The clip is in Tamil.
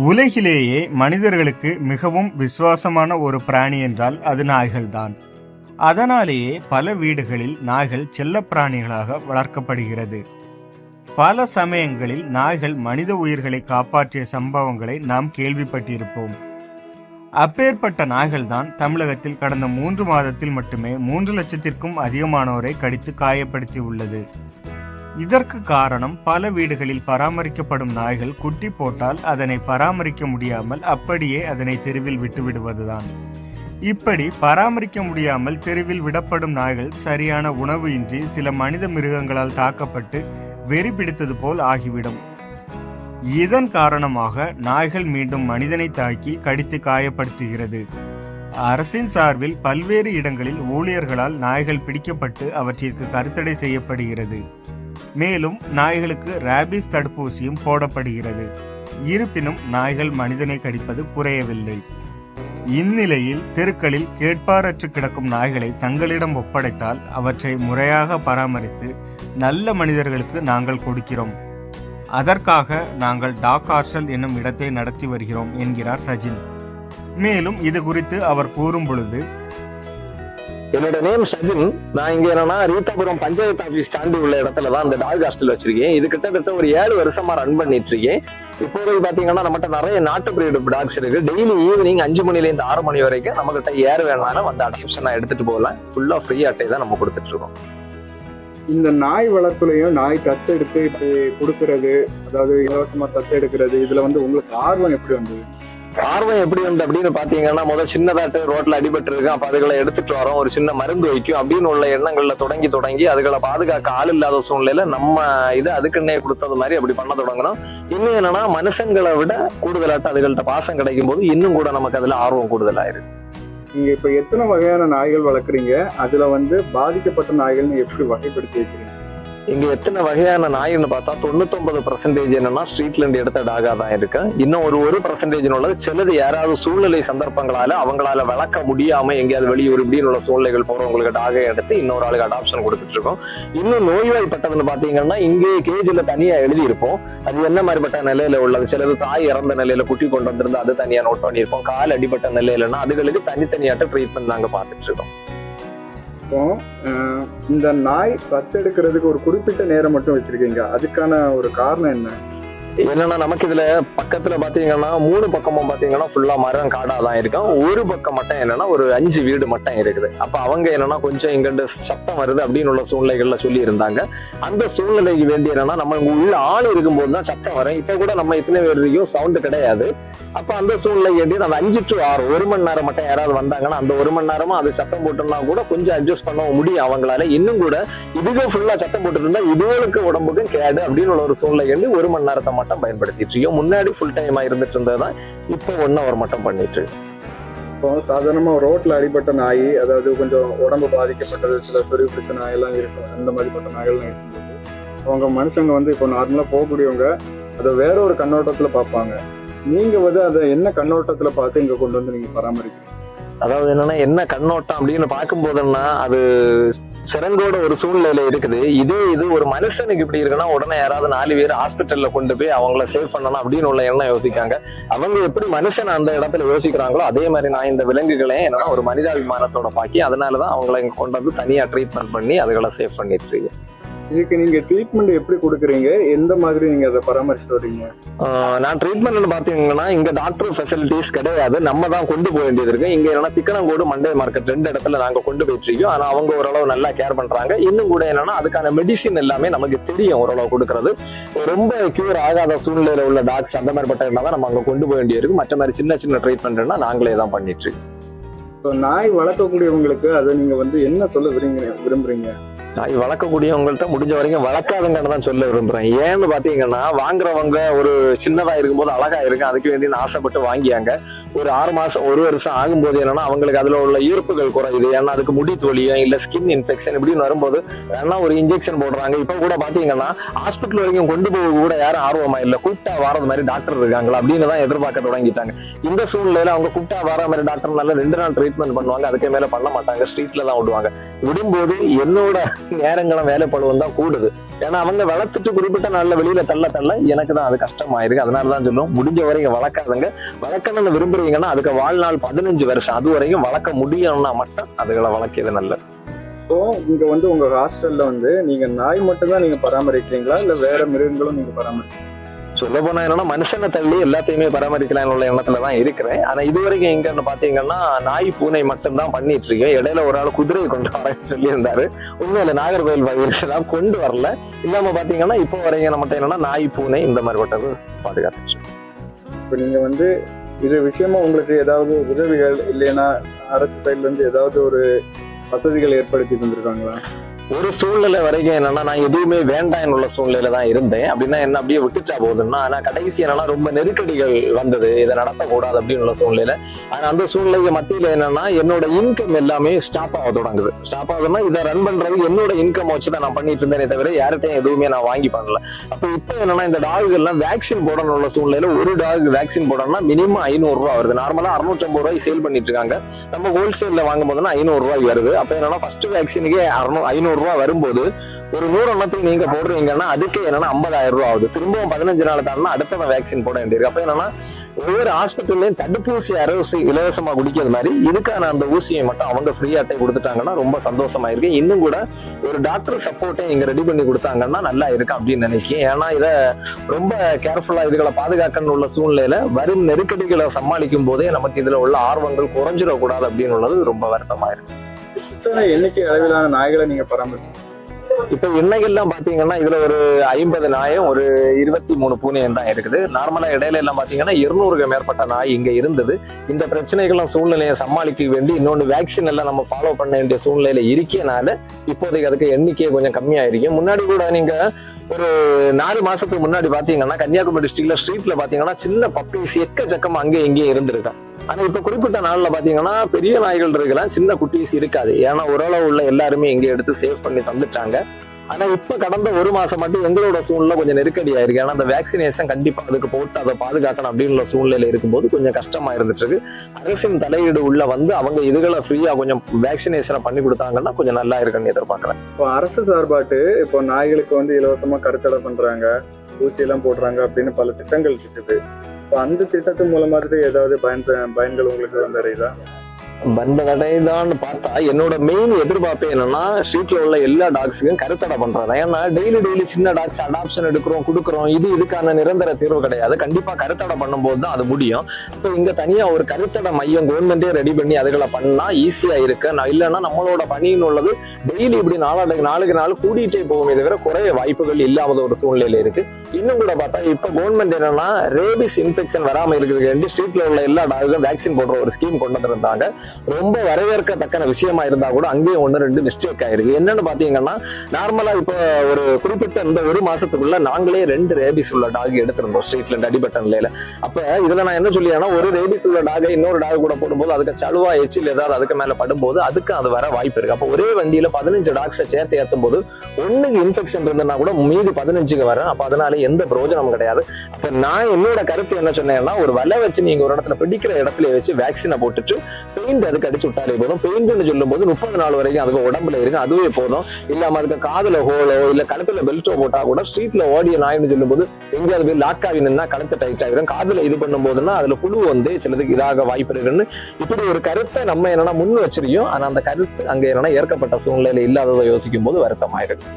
உலகிலேயே மனிதர்களுக்கு மிகவும் விசுவாசமான ஒரு பிராணி என்றால் அது நாய்கள்தான். அதனாலேயே பல வீடுகளில் நாய்கள் செல்லப்பிராணிகளாக வளர்க்கப்படுகிறது. பல சமயங்களில் நாய்கள் மனித உயிர்களை காப்பாற்றிய சம்பவங்களை நாம் கேள்விப்பட்டிருப்போம். அப்பேற்பட்ட நாய்கள்தான் தமிழகத்தில் கடந்த 3 மாதத்தில் மட்டுமே 3 லட்சத்திற்கும் அதிகமானோரை கடித்து காயப்படுத்தி உள்ளது. இதற்கு காரணம் பல வீடுகளில் பராமரிக்கப்படும் நாய்கள் குட்டி போட்டால் அதனை பராமரிக்க முடியாமல் அப்படியே அதனை தெருவில் விட்டுவிடுவதுதான். இப்படி பராமரிக்க முடியாமல் தெருவில் விடப்படும் நாய்கள் சரியான உணவு இன்றி சில மனித மிருகங்களால் தாக்கப்பட்டு வெறி பிடித்தது போல் ஆகிவிடும். இதன் காரணமாக நாய்கள் மீண்டும் மனிதனை தாக்கி கடித்து காயப்படுத்துகிறது. அரசின் சார்பில் பல்வேறு இடங்களில் ஊழியர்களால் நாய்கள் பிடிக்கப்பட்டு அவற்றிற்கு கருத்தடை செய்யப்படுகிறது. மேலும் நாய்களுக்கு ரேபிஸ் தடுப்பூசியும் போடப்படுகிறது. இருப்பினும் நாய்கள் மனிதனை கடிப்பது குறையவில்லை. இந்நிலையில் தெருக்களில் கேட்பாரற்று கிடக்கும் நாய்களை தங்களிடம் ஒப்படைத்தால் அவற்றை முறையாக பராமரித்து நல்ல மனிதர்களுக்கு நாங்கள் கொடுக்கிறோம். அதற்காக நாங்கள் டாக் ஹாஸ்டல் என்னும் இடத்தை நடத்தி வருகிறோம் என்கிறார் சஜின். மேலும் இது குறித்து அவர் கூறும் பொழுது, என்னோட நேம் சஜின். நான் இங்க என்னன்னா ரீட்டாபுரம் பஞ்சாயத்து ஆபீஸ் தாண்டி உள்ள இடத்துலதான் அந்த டாக் ஹாஸ்டல் வச்சிருக்கேன். இது கிட்டத்தட்ட ஒரு 7 வருஷமா ரன் பண்ணிட்டு இருக்கேன். இப்போதைக்கு பாத்தீங்கன்னா நம்மகிட்ட நிறைய நாட்டு பிரீடு டாக்ஸ் இருக்கு. டெய்லி ஈவினிங் 5 மணில இருந்து 6 மணி வரைக்கும் நம்ம கிட்ட யார் வேணாலும் வந்து அடாப்ஷனா எடுத்துட்டு போகலாம். ஃபுல்லா ஃப்ரீ அட்டை தான் நம்ம கொடுத்துட்டு இருக்கோம். இந்த நாய் வளர்ப்புலையும் நாய் தத்தெடுத்து இப்படி கொடுக்கறது, அதாவது இலவசமா தத்தெடுக்கிறது, இதுல வந்து உங்களுக்கு ஆர்வம் எப்படி வந்தது? ஆர்வம் எப்படி வந்து அப்படின்னு பாத்தீங்கன்னா, முதல் சின்னதாட்டு ரோட்ல அடிபட்டு இருக்கு, அப்ப அதுகளை எடுத்துட்டு வரோம், ஒரு சின்ன மருந்து வைக்கும் அப்படின்னு உள்ள எண்ணங்கள்ல தொடங்கி அதுகளை பாதுகாக்க ஆள் இல்லாத சூழ்நிலையில நம்ம இது அதுக்குன்னே கொடுத்தது மாதிரி அப்படி பண்ண தொடங்கணும். இன்னும் என்னன்னா, மனுஷங்களை விட கூடுதலாட்டு அதுகள்ட்ட பாசம் கிடைக்கும் போது இன்னும் கூட நமக்கு அதுல ஆர்வம் கூடுதலாயிருக்கு. நீங்க இப்ப எத்தனை வகையான நாய்கள் வளர்க்குறீங்க? அதுல வந்து பாதிக்கப்பட்ட நாய்கள் நீங்க எப்படி வகைப்படுத்தி வைக்கிறீங்க? இங்க எத்தனை வகையான நாய்ன்னு பார்த்தா 99% என்னன்னா ஸ்ட்ரீட்ல இருந்து எடுத்த டாகா தான் இருக்கு. இன்னும் ஒரு 1% உள்ளது சிலது யாராவது சூழ்நிலை சந்தர்ப்பங்களால அவங்களால வளர்க்க முடியாம எங்கேயாவது வெளியூர் இப்படின்னு உள்ள சூழ்நிலைகள் போறவங்களுக்கு டாகை எடுத்து இன்னொரு ஆளுக்கு அடாப்ஷன் கொடுத்துட்டு இருக்கோம். இன்னும் நோய்வாய்ப்பட்டதுன்னு பாத்தீங்கன்னா, இங்கே கேஜ்ல தனியா எழுதி இருப்போம் அது என்ன மாதிரிப்பட்ட நிலையில உள்ளது. சிலது தாய் இறந்த நிலையில குட்டி கொண்டு வந்திருந்து அது தனியா நோட் பண்ணியிருப்போம். கால் அடிபட்ட நிலையிலன்னா அதுகளுக்கு தனித்தனியாட்ட ட்ரீட்மெண்ட் நாங்க பார்த்துட்டு இருக்கோம். இந்த நாய் தத்தெடுக்கிறதுக்கு ஒரு குறிப்பிட்ட நேரம் மட்டும் வச்சிருக்கீங்க, அதுக்கான ஒரு காரணம் என்ன? என்னன்னா, நமக்கு இதுல பக்கத்துல பாத்தீங்கன்னா 3 பக்கமும் பாத்தீங்கன்னா ஃபுல்லா மரம் காடா தான் இருக்கும். ஒரு பக்கம் மட்டும் என்னன்னா ஒரு 5 வீடு மட்டும் இருக்குது. அப்ப அவங்க என்னன்னா கொஞ்சம் இங்கிட்டு சத்தம் வருது அப்படின்னு உள்ள சூழ்நிலைகள்ல சொல்லி இருந்தாங்க. அந்த சூழ்நிலைக்கு வேண்டி என்னன்னா, நம்ம உள்ள ஆள் இருக்கும்போது தான் சத்தம் வரும். இப்ப கூட நம்ம இத்தனை பேர் வரைக்கும் சவுண்ட் கிடையாது. அப்ப அந்த சூழ்நிலை வேண்டி அந்த 5 to 6 1 மணி நேரம் மட்டும் யாராவது வந்தாங்கன்னா அந்த 1 மணி நேரமா அது சத்தம் போட்டோம்னா கூட கொஞ்சம் அட்ஜஸ்ட் பண்ண முடியும் அவங்களால. இன்னும் கூட இதுவே ஃபுல்லா சத்தம் போட்டு இருந்தா இதுகளுக்கு உடம்புக்கும் கேடு அப்படின்னு உள்ள ஒரு சூழ்நிலை வேண்டி 1 மணி நேரத்தை மட்டும் பயன்படுத்திட்டு இருக்கோம். முன்னாடி ஃபுல் டைமா இருந்துட்டு இருந்ததுதான் இப்போ 1 hour மட்டும் பண்ணிட்டு. இப்போ சாதாரணமா ரோட்ல அடிபட்ட நாய், அதாவது கொஞ்சம் உடம்பு பாதிக்கப்பட்டது, சில சொறி பிடிச்ச நாய் எல்லாம் இருக்கும். அந்த மாதிரிப்பட்ட நாய்கள்லாம் இருக்கும்போது அவங்க மனுஷங்க வந்து இப்போ நார்மலா போகக்கூடியவங்க அதை வேற ஒரு கண்ணோட்டத்துல பார்ப்பாங்க. நீங்க வந்து அதை என்ன கண்ணோட்டத்துல பார்த்து இங்க கொண்டு வந்து நீங்க பராமரிக்கிறீங்க? அதாவது என்னன்னா, என்ன கண்ணோட்டம் அப்படின்னு பார்க்கும் போதுன்னா, அது சிறங்கோட ஒரு சூழ்நிலையில இருக்குது. இது ஒரு மனுஷனுக்கு இப்படி இருக்குன்னா உடனே யாராவது 4 பேர் ஹாஸ்பிட்டல்ல கொண்டு போய் அவங்கள சேவ் பண்ணணும் அப்படின்னு உள்ள எண்ணம் யோசிக்காங்க. அவங்க எப்படி மனுஷன் அந்த இடத்துல யோசிக்கிறாங்களோ அதே மாதிரி நான் இந்த விலங்குகளே என்னன்னா ஒரு மனிதாபிமானத்தோட பாக்கி அதனாலதான் அவங்களை இங்க கொண்டு வந்து தனியா ட்ரீட்மெண்ட் பண்ணி அதுகளை சேவ் பண்ணிட்டு இருக்கீங்க. இதுக்கு நீங்க ட்ரீட்மெண்ட் எப்படி கொடுக்குறீங்க? எந்த மாதிரி நீங்க அதை பராமரிச்சுட்டு வரீங்க? நான் ட்ரீட்மெண்ட் பாத்தீங்கன்னா, இங்க டாக்டர் ஃபெசிலிட்டிஸ் கிடையாது. நம்ம தான் கொண்டு போக வேண்டியது இருக்கு. இங்க என்னன்னா திக்கணங்கோடு மண்டே மார்க்கெட் 2 இடத்துல நாங்க கொண்டு போயிட்டு இருக்கோம். ஆனா அவங்க ஓரளவு நல்லா கேர் பண்றாங்க. இன்னும் கூட என்னன்னா அதுக்கான மெடிசின் எல்லாமே நமக்கு தெரியும் ஓரளவு கொடுக்கறது. ரொம்ப கியூர் ஆகாத சூழ்நிலையில உள்ள டாக்ஸ் அந்த மாதிரி பட்ட தான் நம்ம அங்க கொண்டு போக வேண்டியது இருக்கு. மற்ற மாதிரி சின்ன சின்ன ட்ரீட்மெண்ட்னா நாங்களே தான் பண்ணிட்டு இருக்கோம். இப்போ நாய் வளர்க்கக்கூடியவங்களுக்கு அதை நீங்க வந்து என்ன சொல்ல விரும்புறீங்க? நாய் வளர்க்கக்கூடியவங்கள்ட்ட முடிஞ்ச வரைக்கும் வளர்க்காதுங்கன்னு தான் சொல்ல விரும்புறேன். ஏன்னு பாத்தீங்கன்னா, வாங்குறவங்க ஒரு சின்னதா இருக்கும்போது அழகா இருக்கு அதுக்கு வேண்டி ஆசைப்பட்டு வாங்கியாங்க. ஒரு 6 மாசம் 1 வருஷம் ஆகும்போது என்னன்னா அவங்களுக்கு அதுல உள்ள ஈர்ப்புகள் குறையுது. ஏன்னா அதுக்கு முடி தொலியும் இல்ல ஸ்கின் இன்ஃபெக்ஷன் இப்படின்னு வரும்போது வேணா ஒரு இன்ஜெக்ஷன் போடுறாங்க. இப்ப கூட பாத்தீங்கன்னா ஹாஸ்பிட்டல் வரைக்கும் கொண்டு போக கூட யாரும் ஆர்வமா இல்ல. கூப்பிட்டா வாரது மாதிரி டாக்டர் இருக்காங்களா அப்படின்னு தான் எதிர்பார்க்க தொடங்கிட்டாங்க. இந்த சூழ்நிலையில அவங்க கூப்பிட்டா வர மாதிரி டாக்டர் நல்ல 2 நாள் ட்ரீட்மெண்ட் பண்ணுவாங்க. அதுக்கே மேல பண்ண மாட்டாங்க. ஸ்ட்ரீட்ல தான் விடுவாங்க. விடும்போது என்னோட நேரங்களும் வேலைப்படுவோம் தான் கூடுது. ஏன்னா அவங்க வளர்த்துட்டு குறிப்பிட்ட நாள்ல வெளியில தள்ள எனக்கு தான் அது கஷ்டமாயிருக்கு. அதனாலதான் சொல்லுவோம், முடிஞ்ச வரைக்கும் வளர்க்காதுங்க. வளர்க்கணும்னு விரும்புறீங்கன்னா அதுக்கு வாழ்நாள் 15 வருஷம், அது வரைக்கும் வளர்க்க முடியும்னா மட்டும் அதுகளை வளர்க்கிறது நல்லது. ஸோ இங்க வந்து உங்க ஹாஸ்டல்ல வந்து நீங்க நாய் மட்டும்தான் நீங்க பராமரிக்கிறீங்களா இல்ல வேற மிருகங்களும் நீங்க பராமரிக்கிறீங்களா? சொல்ல போனா என்னன்னா மனுஷனை தள்ளி எல்லாத்தையுமே பராமரிக்கலாம் உள்ள எண்ணத்துலதான் இருக்கிறேன். ஆனா இதுவரைக்கும் எங்கன்னு பாத்தீங்கன்னா நாய் பூனை மட்டும் தான் பண்ணிட்டு இருக்கேன். இடையில ஒரு ஆள் குதிரையை கொண்டு வர சொல்லியிருந்தாரு. உண்மையில நாகர்கோவில் பகுதியில தான் கொண்டு வரல. இல்லாம பாத்தீங்கன்னா இப்போ வரைக்கும் மட்டும் என்னன்னா நாய் பூனை இந்த மாதிரி பட்டது பாதுகாத்து. இப்போ நீங்க வந்து இது விஷயமா உங்களுக்கு ஏதாவது உதவிகள் இல்லைன்னா அரசு சைட்ல இருந்து ஏதாவது ஒரு வசதிகள் ஏற்படுத்தி தந்திருக்காங்களா? ஒரு சூழ்நிலை வரைக்கும் என்னன்னா நான் எதுவுமே வேண்டாம் உள்ள சூழ்நிலையில தான் இருந்தேன். அப்படின்னா என்ன அப்படியே விட்டுச்சா போகுதுன்னா, ஆனா கடைசி என்னன்னா ரொம்ப நெருக்கடிகள் வந்தது, இதை நடத்தக்கூடாது அப்படின்னு உள்ள சூழ்நிலை. ஆனா அந்த சூழ்நிலைக்கு மத்தியில என்னன்னா என்னோட இன்கம் எல்லாமே ஸ்டாப் ஆக தொடங்குது. ஸ்டாப் ஆகுதுன்னா இதை ரன் பண்றது என்னோட இன்கம் வச்சுதான் நான் பண்ணிட்டு இருந்தேனே தவிர யார்கிட்டையும் எதுவுமே நான் வாங்கி பண்ணல. அப்ப இப்ப என்னன்னா இந்த டாகுகள்லாம் வேக்சின் போடணும் உள்ள சூழ்நிலையில ஒரு டாக் வேக்சின் போடணும்னா மினிமம் 500 ரூபாய் வருது. நார்மலா 650 ரூபாய் சேல் பண்ணிட்டு இருக்காங்க. நம்ம ஹோல்சேல்ல வாங்கும் போதுன்னா 500 ரூபாய் வருது. அப்ப என்னன்னா ஃபர்ஸ்ட் வேக்சினுக்கே 500 ரூபாய் வரும்போது ஒரு 100 எண்ணத்தையும் நீங்க போடுறீங்கன்னா அதுக்கு என்னன்னா 50,000 ரூபாய் ஆகுது. திரும்பவும் 15 நாள் தாண்டா அடுத்த வேக்சின் போட வேண்டியிருக்கு. அப்ப என்னன்னா ஒவ்வொரு ஹாஸ்பிட்டல்லையும் தடுப்பூசி அரசு இலவசமா குடிக்கிறது மாதிரி இதுக்கான அந்த ஊசியை மட்டும் அவங்க ஃப்ரீயாட்டே கொடுத்துட்டாங்கன்னா ரொம்ப சந்தோஷமா இருக்கு. இன்னும் கூட ஒரு டாக்டர் சப்போர்ட்டை இங்க ரெடி பண்ணி கொடுத்தாங்கன்னா நல்லா இருக்கு அப்படின்னு நினைக்கிறேன். ஏன்னா இதை ரொம்ப கேர்ஃபுல்லா இதுகளை பாதுகாக்கணும் உள்ள சூழ்நிலையில வரும் நெருக்கடிகளை சமாளிக்கும் போதே நமக்கு இதுல உள்ள ஆர்வங்கள் குறைஞ்சிடக்கூடாது அப்படின்னு உள்ளது ரொம்ப வருத்தமா இருக்கு. எண்ணிக்கை அளவிலான நாய்களை நீங்க பராமரிச்சு இப்ப இன்னைக்கெல்லாம் பாத்தீங்கன்னா இதுல ஒரு 50 நாயும் ஒரு 23 பூனையும் தான் இருக்குது. நார்மலா இடையில எல்லாம் பாத்தீங்கன்னா 200க்கு மேற்பட்ட நாய் இங்க இருந்தது. இந்த பிரச்சனைகளும் சூழ்நிலையை சமாளிக்க வேண்டி இன்னொன்று வேக்சின் எல்லாம் நம்ம ஃபாலோ பண்ண வேண்டிய சூழ்நிலையில இருக்கனால இப்போதைக்கு அதுக்கு எண்ணிக்கையை கொஞ்சம் கம்மியாயிருக்கும். முன்னாடி கூட நீங்க ஒரு 4 மாசத்துக்கு முன்னாடி பாத்தீங்கன்னா கன்னியாகுமரி டிஸ்ட்ரிக்ட்ல ஸ்ட்ரீட்ல பாத்தீங்கன்னா சின்ன பப்பீஸ் எக்கச்சக்கம் அங்கே இங்கேயும் இருந்திருக்கேன். ஆனா இப்ப குறிப்பிட்ட நாள்ல பாத்தீங்கன்னா பெரிய நாய்கள் இருக்கலாம், சின்ன குட்டீஸ் இருக்காது. ஏன்னா ஓரளவு உள்ள எல்லாருமே இங்க எடுத்து சேவ் பண்ணி தந்துட்டாங்க. ஆனா இப்ப கடந்த ஒரு மாசம் மட்டும் எங்களோட சூழ்நிலை கொஞ்சம் நெருக்கடி ஆயிருக்கு. ஏன்னா அந்த வேக்சினேஷன் கண்டிப்பா அதுக்கு போட்டு அதை பாதுகாக்கணும் அப்படின்னு சூழ்நிலையில இருக்கும்போது கொஞ்சம் கஷ்டமா இருந்துட்டு இருக்கு. அரசின் தலையீடு உள்ள வந்து அவங்க இதுகளை ஃப்ரீயா கொஞ்சம் வேக்சினேஷனை பண்ணி கொடுத்தாங்கன்னா கொஞ்சம் நல்லா இருக்குன்னு எதிர்பார்க்கிறேன். இப்போ அரசு சார்பாட்டு இப்போ நாய்களுக்கு வந்து இலவசமா கருத்தடை பண்றாங்க, ஊசி எல்லாம் போடுறாங்க அப்படின்னு பல திட்டங்கள் இருக்குது. இப்போ அந்த திட்டத்தின் மூலமாக ஏதாவது பயன்கள் உங்களுக்கு வந்தறியுதா? வந்த தடைதான் பார்த்தா என்னோட மெயின் எதிர்பார்ப்பு என்னன்னா ஸ்ட்ரீட்ல உள்ள எல்லா டாக்ஸுக்கும் கருத்தடை பண்றது. ஏன்னா டெய்லி சின்ன டாக்ஸ் அடாப்ஷன் எடுக்கிறோம் கொடுக்குறோம், இதுக்கான நிரந்தர தீர்வு கிடையாது. கண்டிப்பா கருத்தடை பண்ணும்போது தான் அது முடியும். இப்போ இங்க தனியா ஒரு கருத்தடை மையம் கவர்மெண்டே ரெடி பண்ணி அதுகளை பண்ணா ஈஸியா இருக்கு. இல்லைன்னா நம்மளோட பணின்னு உள்ளது டெய்லி இப்படி நாளுக்கு நாள் கூடிட்டே போகுமே தவிர குறைய வாய்ப்புகள் இல்லாத ஒரு சூழ்நிலையில இருக்கு. இன்னும் கூட பார்த்தா இப்ப கவர்மெண்ட் என்னன்னா ரேபிஸ் இன்ஃபெக்ஷன் வராம இருக்கிறதுக்கு ஸ்ட்ரீட்ல உள்ள எல்லா டாகுக்கும் வேக்சின் போடுற ஒரு ஸ்கீம் கொண்டு வந்திருந்தாங்க. ரொம்ப வரவேற்கத்தக்க விஷயமா இருந்தா கூட அங்கேயும் 1-2 மிஸ்டேக் ஆயிருக்கு. என்னன்னு பாத்தீங்கன்னா நார்மலா இப்ப ஒரு குறிப்பிட்ட இந்த ஒரு மாசத்துக்குள்ள நாங்களே 2 ரேபிஸ் உள்ள டாக் எடுத்திருந்தோம் ஸ்ட்ரீட்ல அடிபட்ட நிலையில. அப்ப இதுல நான் என்ன சொல்லியேன்னா ஒரு ரேபிஸ் உள்ள டாகை இன்னொரு டாக் கூட போடும்போது அதுக்கு சலுவா எச்சில் ஏதாவது அதுக்கு மேல படும்போது அதுக்கு அது வர வாய்ப்பு இருக்கு. அப்ப ஒரே வண்டியில 15 டாக்ஸை சேர்த்து ஏற்றும் போது ஒண்ணுக்கு இன்ஃபெக்ஷன் இருந்ததுன்னா கூட மீதி 15க்கு வரும். அப்ப அதனால எந்த பிரயோஜனம் கிடையாது. அப்ப நான் என்னோட கருத்து என்ன சொன்னேன்னா ஒரு வலை வச்சு நீங்க ஒரு இடத்துல பிடிக்கிற இடத்துல வச்சு வேக்சினை போட்டுட்டு பெயிண்ட் அதுக்கு அடிச்சு விட்டாலே போதும். பெயிண்ட்னு சொல்லும் போது 30 நாள் வரைக்கும் அதுக்கு உடம்புல இருக்கு, அதுவே போதும். இல்லாம அதுக்கு காதுல ஹோலோ இல்ல கழுத்துல பெல்ட்டோ போட்டா கூட ஸ்ட்ரீட்ல ஓடிய நாய்னு சொல்லும் போது எங்கேயாவது போய் லாக் ஆகி நின்னா கழுத்து டைட் ஆகிடும். காதுல இது பண்ணும் போதுன்னா அதுல புழு வந்து சிலதுக்கு இதாக வாய்ப்பு இருக்குன்னு இப்படி ஒரு கருத்தை நம்ம என்னன்னா முன் வச்சிருக்கோம். ஆனா அந்த கருத்து அங்க என்னன்னா ஏற்கப்பட்ட சூழ்நிலையில இல்லாததை யோசிக்கும் போது வருத்தமாயிருக்கு.